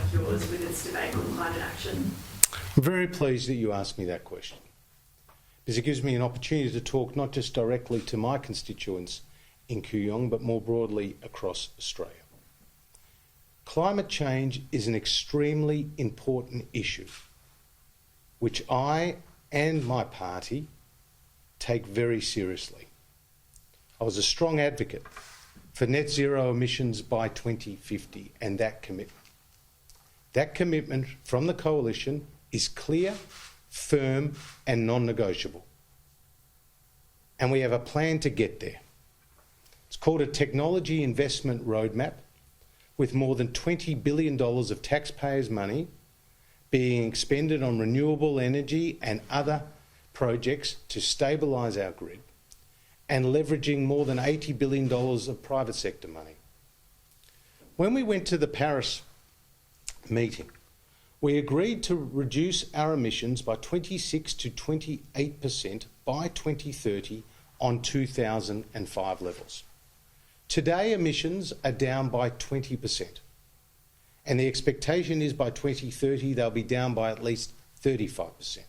like yours with its debate on climate action? I'm very pleased that you asked me that question, because it gives me an opportunity to talk not just directly to my constituents in Kooyong, but more broadly across Australia. Climate change is an extremely important issue, which I and my party take very seriously. I was a strong advocate for net zero emissions by 2050 and that commitment. That commitment from the Coalition is clear, firm and non-negotiable. And we have a plan to get there. It's called a Technology Investment Roadmap, with more than $20 billion of taxpayers' money being expended on renewable energy and other projects to stabilise our grid, and leveraging more than $80 billion of private sector money. When we went to the Paris meeting, we agreed to reduce our emissions by 26 to 28% by 2030 on 2005 levels. Today, emissions are down by 20%, and the expectation is by 2030 they'll be down by at least 35%.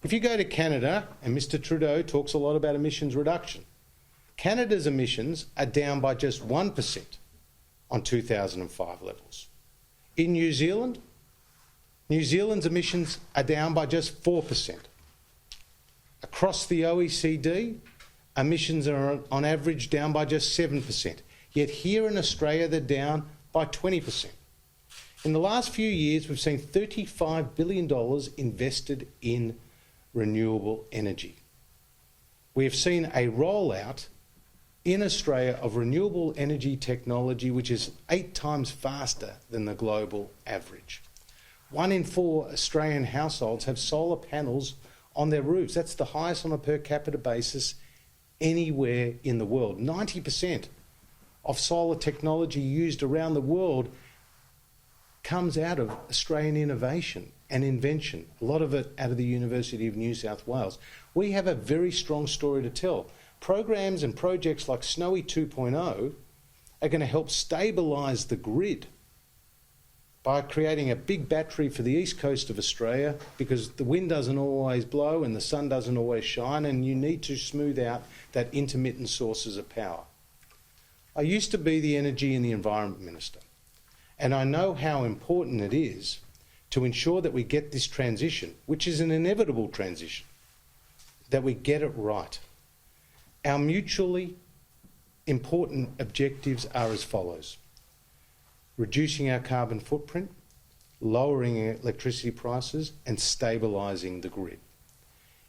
If you go to Canada, and Mr Trudeau talks a lot about emissions reduction, Canada's emissions are down by just 1% on 2005 levels. In New Zealand, New Zealand's emissions are down by just 4%. Across the OECD, emissions are on average down by just 7%. Yet here in Australia, they're down by 20%. In the last few years, we've seen $35 billion invested in renewable energy. We have seen a rollout in Australia of renewable energy technology which is 8 times faster than the global average. 1 in 4 Australian households have solar panels on their roofs. That's the highest on a per capita basis anywhere in the world. 90% of solar technology used around the world comes out of Australian innovation and invention, a lot of it out of the University of New South Wales. We have a very strong story to tell. Programs and projects like Snowy 2.0 are going to help stabilise the grid by creating a big battery for the east coast of Australia, because the wind doesn't always blow and the sun doesn't always shine, and you need to smooth out that intermittent sources of power. I used to be the Energy and the Environment Minister, and I know how important it is to ensure that we get this transition, which is an inevitable transition, that we get it right. Our mutually important objectives are as follows: reducing our carbon footprint, lowering electricity prices, and stabilising the grid.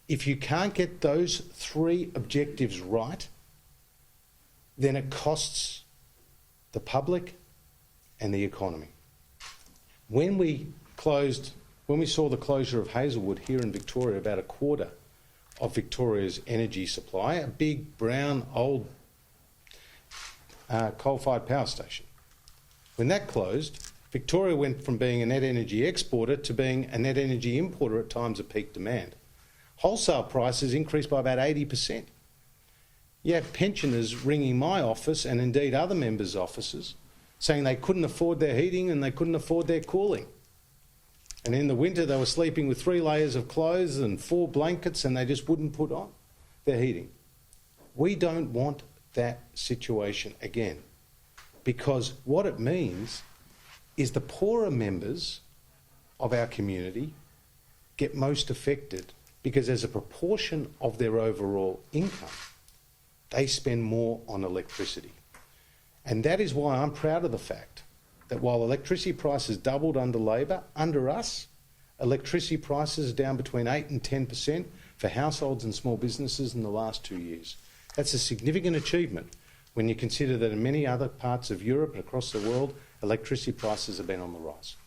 If you can't get those 3 objectives right, then it costs the public and the economy. When we saw the closure of Hazelwood here in Victoria, about a quarter of Victoria's energy supply, a big, brown, old coal-fired power station. When that closed, Victoria went from being a net energy exporter to being a net energy importer at times of peak demand. Wholesale prices increased by about 80%. You have pensioners ringing my office, and indeed other members' offices, saying they couldn't afford their heating and they couldn't afford their cooling. And in the winter they were sleeping with 3 layers of clothes and 4 blankets, and they just wouldn't put on their heating. We don't want that situation again, because what it means is the poorer members of our community get most affected, because as a proportion of their overall income, they spend more on electricity. And that is why I'm proud of the fact that while electricity prices doubled under Labor, under us, electricity prices are down between 8 and 10% for households and small businesses in the last 2 years. That's a significant achievement when you consider that in many other parts of Europe and across the world, electricity prices have been on the rise.